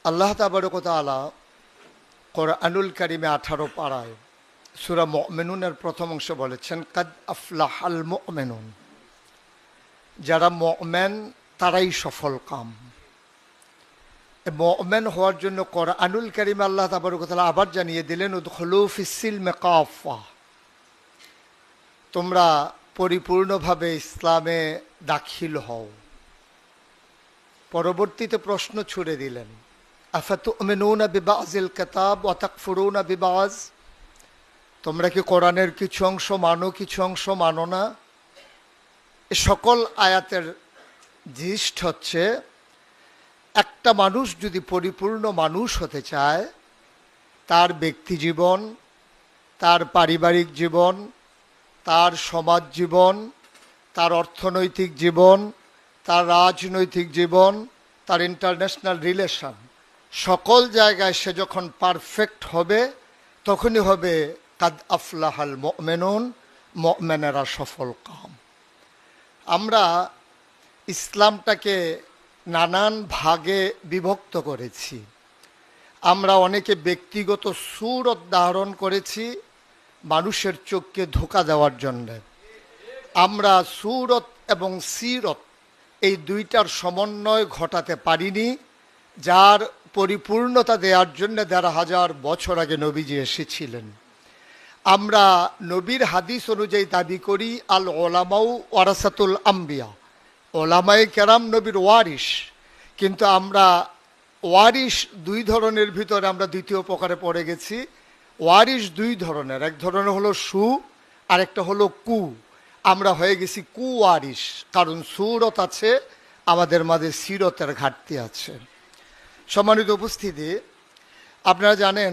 আল্লাহ তাবারক ওয়া তাআলা কোরআনুল কারিমে 18 পারায় সূরা মুমিনুনের প্রথম অংশ বলেছেন, কাদ আফলাহাল মুমিনুন, যারা মুমিন তারাই সফল কাম। মুমিন হওয়ার জন্য কোরআনুল কারিমে আল্লাহ তাবারক ওয়া তাআলা আবার জানিয়ে দিলেন, উদখুলু ফিস-সিলমি কাফা, তোমরা পরিপূর্ণভাবে ইসলামে দাখিল হও। পরবর্তীতে প্রশ্ন ছুড়ে দিলেন, আফাতুমিনুনা বিবাযিল কিতাব ওয়া তাকফুরুনা বিবায, তোমরা কি কোরআনের কিছু অংশ মানো, কিছু অংশ মানো না? এ সকল আয়াতের জিষ্ট হচ্ছে, একটা মানুষ যদি পরিপূর্ণ মানুষ হতে চায়, তার ব্যক্তি জীবন, তার পারিবারিক জীবন, তার সমাজ জীবন, তার অর্থনৈতিক জীবন, তার রাজনৈতিক জীবন, তার ইন্টারন্যাশনাল রিলেশন, সকল জায়গায় সে যখন পারফেক্ট হবে, তখনই হবে কাদ আফলাহাল মুমিনুন, মুমিনেরা সফল কাম। আমরা ইসলামটাকে নানান ভাগে বিভক্ত করেছি। আমরা অনেকে ব্যক্তিগত সূরত ধারণ করেছি মানুষের চোখকে ধোঁকা দেওয়ার জন্য। আমরা সূরত এবং সিরত এই দুইটার সমন্বয় ঘটাতে পারিনি, যার পরিপূর্ণতা দেওয়ার জন্য ১,৫০০ বছর আগে নবীজি এসেছিলেন। আমরা নবীর হাদিস অনুযায়ী দাবি করি, আল ওলামাউ ওয়ারাসাতুল আম্বিয়া, ওলামায়ে কেরাম নবীর ওয়ারিস। কিন্তু আমরা ওয়ারিস দুই ধরনের ভিতরে আমরা দ্বিতীয় প্রকারে পড়ে গেছি। ওয়ারিস দুই ধরনের, এক ধরনের হলো সু, আর একটা হলো কু। আমরা হয়ে গেছি কু ওয়ারিস, কারণ সুরত আছে, আমাদের মাঝে সিরতের ঘাটতি আছে। সম্মানিত উপস্থিতি, আপনারা জানেন,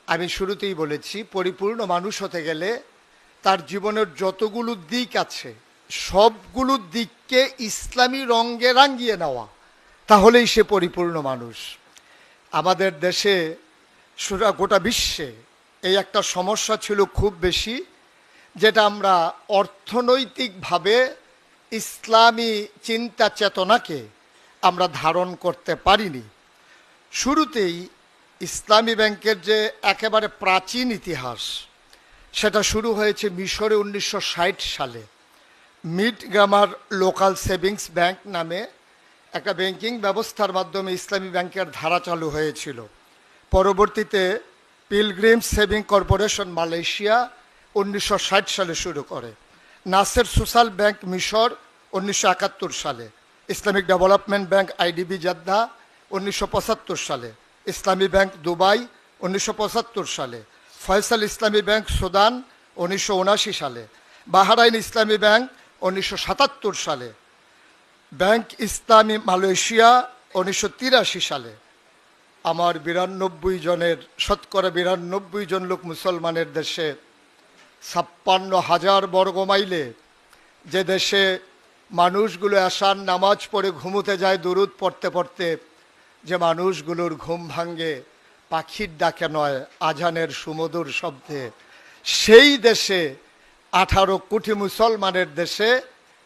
আমি শুরুতেই বলেছি, পরিপূর্ণ মানুষ হতে গেলে তার জীবনের যতগুলো দিক আছে সবগুলো দিককে ইসলামী রঙে রাঙিয়ে নেওয়া, তাহলেই সে পরিপূর্ণ মানুষ। আমাদের দেশে, গোটা বিশ্বে এই একটা সমস্যা ছিল খুব বেশি, যেটা আমরা অর্থনৈতিকভাবে ইসলামী চিন্তা চেতনাকে আমরা ধারণ করতে পারিনি। শুরুতেই ইসলামী ব্যাংকের যে একেবারে প্রাচীন ইতিহাস, সেটা শুরু হয়েছে মিশরে 1960 সালে। Mid grammar local savings bank নামে একটা ব্যাংকিং ব্যবস্থার মাধ্যমে ইসলামী ব্যাংকের ধারা চালু হয়েছিল। পরবর্তীতে পিলগ্রিম সেভিং কর্পোরেশন মালয়েশিয়া 1960 সালে শুরু করে। নাসের সোশ্যাল ব্যাংক মিশর 1971 সালে, Islamic development bank IDB Jeddah 1975 সালে, ইসলামী ব্যাংক দুবাই 1975 সালে, ফয়সাল ইসলামী ব্যাংক সুদান 1979 সালে, বাহরাইন ইসলামী ব্যাংক 1977 সালে, ব্যাংক ইসলামী মালয়েশিয়া 1983 সালে। আমার 92 জনের, শতকরা 92 জন লোক মুসলমানের দেশে, 56,000 বর্গ মাইলে, যে দেশে মানুষগুলো আসার নামাজ পড়ে ঘুমোতে যায় দুরুদ পড়তে পড়তে, যে মানুষগুলোর ঘুম ভাঙ্গে পাখির ডাকে নয়, আজানের সুমধুর শব্দে, সেই দেশে 18 কোটি মুসলমানের দেশে,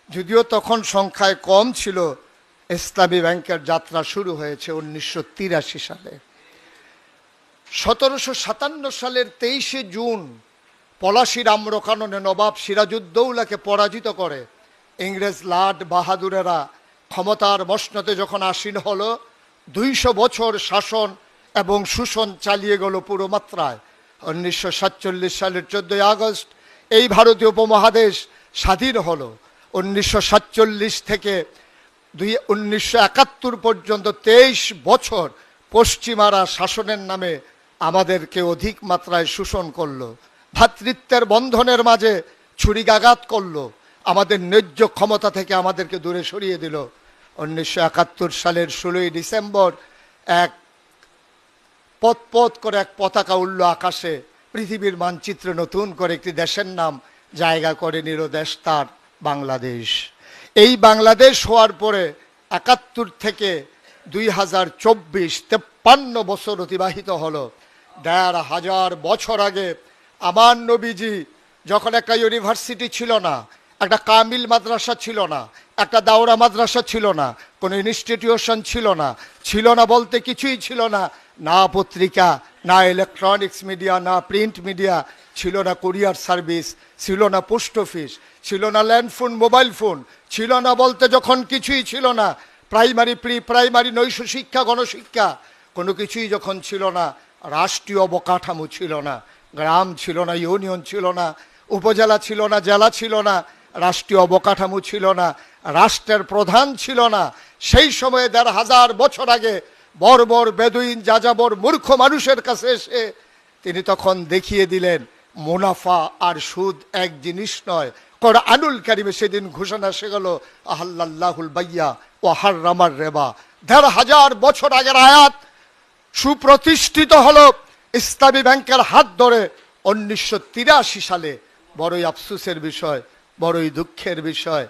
যদিও তখন সংখ্যায় কম ছিল, ইসলামী ব্যাংকের যাত্রা শুরু হয়েছে 1983 সালে। 1757 সালের 23শে জুন পলাশির আম্রকাননে নবাব সিরাজউদ্দৌলাকে পরাজিত করে ইংরেজ লাট বাহাদুরেরা ক্ষমতার মসনদে যখন আসীন হলো, 200 বছর শাসন এবং শোষণ চালিয়ে গেল পুরো মাত্রায়। 1947 সালের 14 আগস্ট এই ভারতীয় উপমহাদেশ স্বাধীন হলো। 1947 থেকে 1971 পর্যন্ত 23 বছর পশ্চিমারা শাসনের নামে আমাদেরকে অধিক মাত্রায় শোষণ করলো, ভ্রাতৃত্বের বন্ধনের মাঝে ছুরিকাঘাত করলো, আমাদের ন্যায্য ক্ষমতা থেকে আমাদেরকে দূরে সরিয়ে দিল। 1971 সালের 16ই ডিসেম্বর এক পথ করে এক পতাকা উড়ল আকাশে, পৃথিবীর মানচিত্রে নতুন করে একটি দেশের নাম জায়গা করে নিল, দেশ তার বাংলাদেশ। এই বাংলাদেশ হওয়ার পরে 71 থেকে 2024 53 বছর অতিবাহিত হলো। 1,500 বছর আগে আমার নবীজি যখন একটা ইউনিভার্সিটি ছিল না, একটা কামিল মাদ্রাসা ছিল না, একটা দাওরা মাদ্রাসা ছিল না, কোনো ইনস্টিটিউশন ছিল না, ছিল না বলতে কিছুই ছিল না, না পত্রিকা, না ইলেকট্রনিক্স মিডিয়া, না প্রিন্ট মিডিয়া, ছিল না কুরিয়ার সার্ভিস, ছিল না পোস্ট অফিস, ছিল না ল্যান্ডফোন, মোবাইল ফোন, ছিল না বলতে যখন কিছুই ছিল না, প্রাইমারি, প্রি প্রাইমারি, নৈশ শিক্ষা, গণশিক্ষা, কোনো কিছুই যখন ছিল না, রাষ্ট্রীয় অবকাঠামো ছিল না, গ্রাম ছিল না, ইউনিয়ন ছিল না, উপজেলা ছিল না, জেলা ছিল না, রাষ্ট্রীয় অবকাঠামো ছিল না, রাষ্ট্রের প্রধান ছিল না। সেই সময়ে ১৫০০ বছর আগে বর্বর বেদুইন যাযাবর মূর্খ মানুষের কাছে এসে তিনি তখন দেখিয়ে দিলেন মুনাফা আর সুদ এক জিনিস নয়। কোরআনুল কারিমে সেদিন ঘোষণা এসে গেল, আহাল্লাল্লাহুল বাইয়া ওয়া হাররামার রিবা। ১৫০০ বছর আগের আয়াত সুপ্রতিষ্ঠিত হলো ইসলামী ব্যাংকের হাত ধরে ১৯৮৩ সালে। বড়ই আফসোসের বিষয়, বড়ই দুঃখের বিষয়।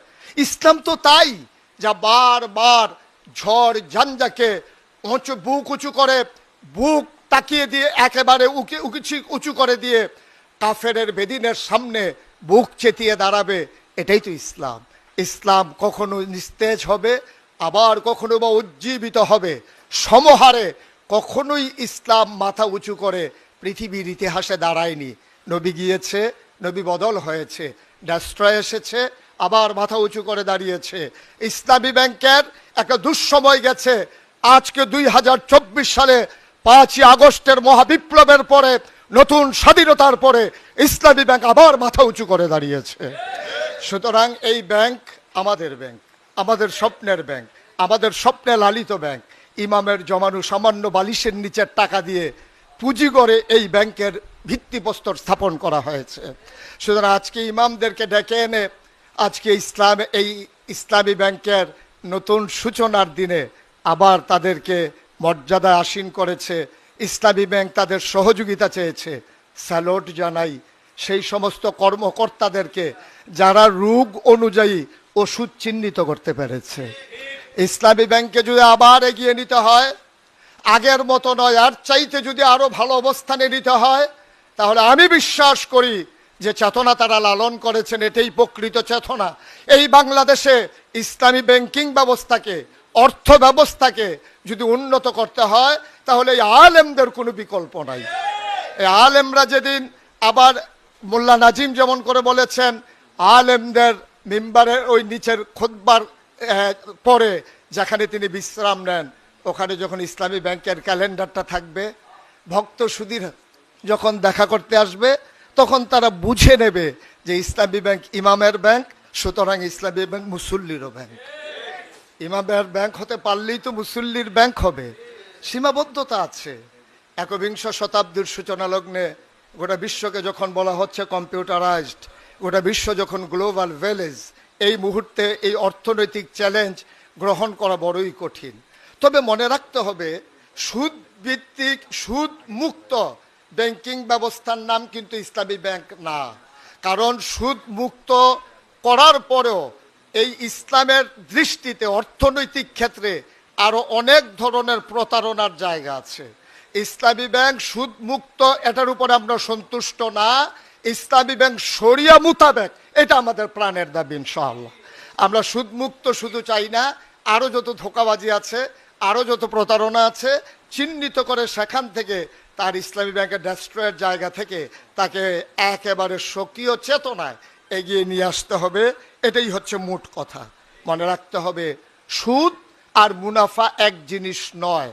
ইসলাম তো তাই, যা বারবার ঝড় ঝঞ্ঝাকে বুক উঁচু করে, বুক তাকিয়ে দিয়ে একেবারে উঁচু করে দিয়ে কাফেরের বেদিনের সামনে বুক চেতিয়ে দাঁড়াবে, এটাই তো ইসলাম। ইসলাম কখনো নিস্তেজ হবে, আবার কখনো বা উজ্জীবিত হবে। সমহারে কখনোই ইসলাম মাথা উঁচু করে পৃথিবীর ইতিহাসে দাঁড়ায়নি। নবী গিয়েছে, নবী বদল হয়েছে, ডেস্ট্রয় এসেছে, আবার মাথা উঁচু করে দাঁড়িয়েছে। ইসলামী ব্যাংকের একটা দুঃসময় গেছে। আজকে ২০২৪ সালে ৫ই আগস্টের মহাবিপ্লবের পরে, নতুন স্বাধীনতার পরে ইসলামী ব্যাংক আবার মাথা উঁচু করে দাঁড়িয়েছে। সুতরাং এই ব্যাংক আমাদের ব্যাংক, আমাদের স্বপ্নের ব্যাংক, আমাদের স্বপ্নে লালিত ব্যাংক। ইমামের জমানো সামান্য বালিশের নিচের টাকা দিয়ে পুঁজি করে এই ব্যাংকের ভিত্তিপ্রস্তর স্থাপন করা হয়েছে। সুতরাং আজকে ইমামদেরকে ডেকে এনে আজকে এই ইসলামী ব্যাংকের নতুন সূচনার দিনে আবার তাদেরকে মর্যাদা আসীন করেছে। ইসলামী ব্যাংক তাদের সহযোগিতা চেয়েছে, স্যালুট জানাই সেই সমস্ত কর্মকর্তাদেরকে যারা রোগ অনুযায়ী ওষুধ চিহ্নিত করতে পেরেছে। ইসলামী ব্যাংকে যদি আবার এগিয়ে নিতে হয়, আগের মতো নয়, আর চাইতে যদি আরো ভালো অবস্থানে নিতে হয়, তাহলে আমি বিশ্বাস করি যে চেতনা তারা লালন করেছেন, এটাই প্রকৃত চেতনা। এই বাংলাদেশে ইসলামী ব্যাংকিং ব্যবস্থাকে, অর্থ ব্যবস্থাকে যদি উন্নত করতে হয়, তাহলে এই আলেমদের কোনো বিকল্প নাই। এই আলেমরা যেদিন আবার মোল্লা নাজিম যেমন করে বলেছেন, আলেমদের মিম্বারের ওই নিচের খুতবার পরে যেখানে তিনি বিশ্রাম নেন, ওখানে যখন ইসলামী ব্যাংকের ক্যালেন্ডারটা থাকবে, ভক্ত সুধীর যখন দেখা করতে আসবে, তখন তারা বুঝে নেবে যে ইসলামী ব্যাংক ইমামের ব্যাংক, সুতরাং ইসলামী ব্যাংক মুসল্লিরও ব্যাংক। ইমামের ব্যাংক হতে পারলেই তো মুসল্লির ব্যাংক হবে, সীমাবদ্ধতা আছে। একবিংশ শতাব্দীর সূচনা লগ্নে গোটা বিশ্বকে যখন বলা হচ্ছে কম্পিউটারাইজড, গোটা বিশ্ব যখন গ্লোবাল ভিলেজ, এই মুহূর্তে এই অর্থনৈতিক চ্যালেঞ্জ গ্রহণ করা বড়ই কঠিন। তবে মনে রাখতে হবে, সুদ ভিত্তিক, সুদ মুক্ত ব্যাংকিং ব্যবস্থার নাম কিন্তু ইসলামী ব্যাংক না। কারণ সুদ মুক্ত করার পরেও এই ইসলামের দৃষ্টিতে অর্থনৈতিক ক্ষেত্রে আরো অনেক ধরনের প্রতারণার জায়গা আছে। ইসলামী ব্যাংক সুদ মুক্ত, এটার উপরে আমরা সন্তুষ্ট না। ইসলামী ব্যাংক শরিয়া মোতাবেক, এটা আমাদের প্রাণের দাবি ইনশাআল্লাহ। আমরা সুদ মুক্ত শুধু চাই না, আরো যত ধোঁকাবাজি আছে, আরো যত প্রতারণা আছে, চিহ্নিত করে সেখান থেকে তার ইসলামী ব্যাংকের ডেস্ট্রয়ের জায়গা থেকে তাকে একেবারে স্বকীয় চেতনায় এগিয়ে নিয়ে আসতে হবে। এটাই হচ্ছে মোট কথা। মনে রাখতে হবে, সুদ আর মুনাফা এক জিনিস নয়।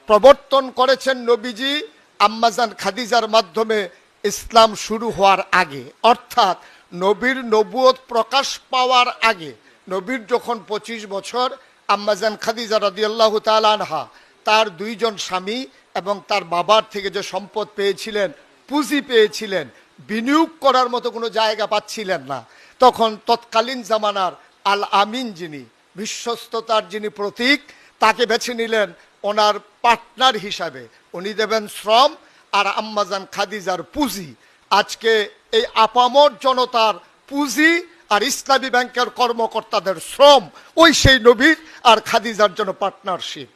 প্রবর্তন করেছেন নবীজি আম্মাজান খাদিজার মাধ্যমে ইসলাম শুরু হওয়ার আগে, অর্থাৎ নবীর নবুয়ত প্রকাশ পাওয়ার আগে। নবীর যখন 25 বছর, আম্মাজান খাদিজা রাদিয়াল্লাহু তাআলা আনহা তার 2 জন স্বামী এবং তার বাবার থেকে যে সম্পদ পেয়েছিলেন, পুঁজি পেয়েছিলেন, বিনিয়োগ করার মতো কোনো জায়গা পাচ্ছিলেন না। তখন তৎকালীন জামানার আল আমিন, যিনি বিশ্বস্ততার যিনি প্রতীক, তাকে বেছে নিলেন ওনার পার্টনার হিসাবে। উনি দেবেন শ্রম আর আম্মাজান খাদিজার পুঁজি। আজকে এই আপামর জনতার পুঁজি আর ইসলামী ব্যাংকের কর্মকর্তাদের শ্রম, ওই সেই নবীর আর খাদিজার জন্য পার্টনারশিপ।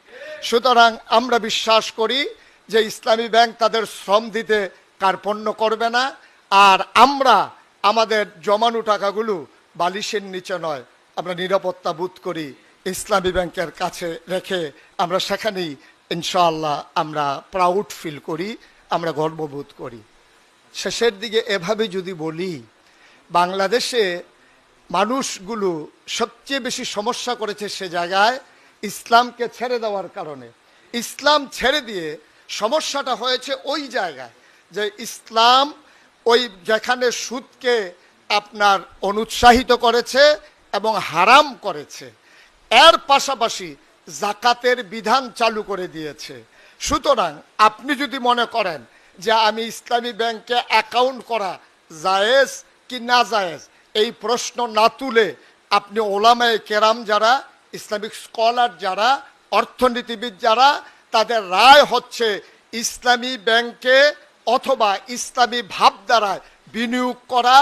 সুতরাং আমরা বিশ্বাস করি যে ইসলামী ব্যাংক তাদের শ্রম দিতে কার্পণ্য করবে না। আর আমরা আমাদের জমানো টাকাগুলো বালিশের নিচে নয়, আমরা নিরাপত্তা বোধ করি ইসলামী ব্যাংকের কাছে রেখে আমরা সেখানেই ইনশাআল্লাহ আমরা প্রাউড ফিল করি, আমরা গর্ববোধ করি। শেষের দিকে এভাবে যদি বলি, বাংলাদেশে মানুষগুলো সবচেয়ে বেশি সমস্যা করেছে সে জায়গায় ইসলামকে ছেড়ে দেওয়ার কারণে। ইসলাম ছেড়ে দিয়ে সমস্যাটা হয়েছে ওই জায়গায় যে ইসলাম ওই যেখানে সুদকে আপনার অনুৎসাহিত করেছে এবং হারাম করেছে, এর পাশাপাশি জাকাতের বিধান চালু করে দিয়েছে। সুতরাং আপনি যদি মনে করেন যে আমি ইসলামী ব্যাংকে অ্যাকাউন্ট করা জায়েজ কি না জায়েজ, এই প্রশ্ন না তুলে আপনি ওলামায়ে কেরাম যারা, ইসলামিক স্কলার যারা, অর্থনীতিবিদ যারা, তাদের রায় হচ্ছে ইসলামী ব্যাংকে অথবা ইসলামী ভাবধারায় বিনিয়োগ করা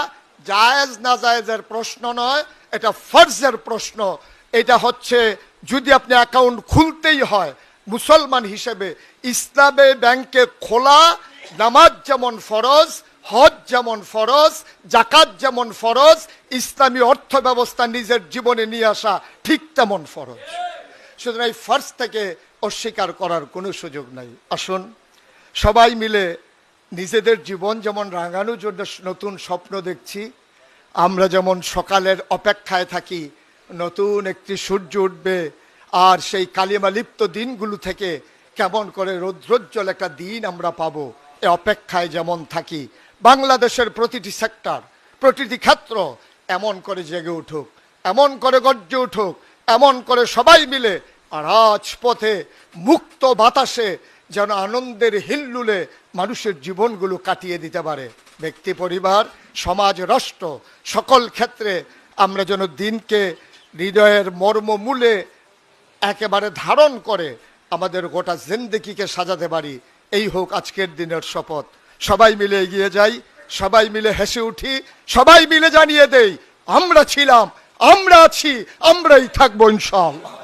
জায়েজ না জায়েজের প্রশ্ন নয়, এটা ফরজের প্রশ্ন। এটা হচ্ছে যদি আপনি অ্যাকাউন্ট খুলতেই হয় মুসলমান হিসেবে, ইসলামী ব্যাংকে খোলা নামাজ যেমন ফরজ, হজ যেমন ফরজ, জাকাত যেমন ফরজ, ইসলামী অর্থ ব্যবস্থা নিজের জীবনে নিয়ে আসা ঠিক তেমন ফরজ। সুতরাং এই ফরজ থেকে অস্বীকার করার কোনো সুযোগ নাই। আসুন সবাই মিলে নিজেদের জীবন যেমন রাঙানোর জন্য নতুন স্বপ্ন দেখছি, আমরা যেমন সকালের অপেক্ষায় থাকি নতুন একটি সূর্য উঠবে আর সেই কালিমা লিপ্ত দিনগুলো থেকে কেমন করে রৌদ্রোজ্জ্বল একটা দিন আমরা পাবো, এ অপেক্ষায় যেমন থাকি, বাংলাদেশের প্রতিটি সেক্টর, প্রতিটি ক্ষেত্র এমন করে জেগে উঠুক, এমন করে গর্জে উঠুক, এমন করে সবাই মিলে রাজপথে মুক্ত বাতাসে যেন আনন্দের হিল্লুলে মানুষের জীবনগুলো কাটিয়ে দিতে পারে। ব্যক্তি, পরিবার, সমাজ, রাষ্ট্র সকল ক্ষেত্রে আমরা যেন দিনকে হৃদয়ের মর্মমূলে একেবারে ধারণ করে আমাদের গোটা জিন্দেগিকে সাজাতে পারি, এই হোক আজকের দিনের শপথ। সবাই মিলে এগিয়ে যাই, সবাই মিলে হেসে উঠি, সবাই মিলে জানিয়ে দেই আমরা ছিলাম, আমরা আছি, আমরাই থাকবো ইনশাআল্লাহ।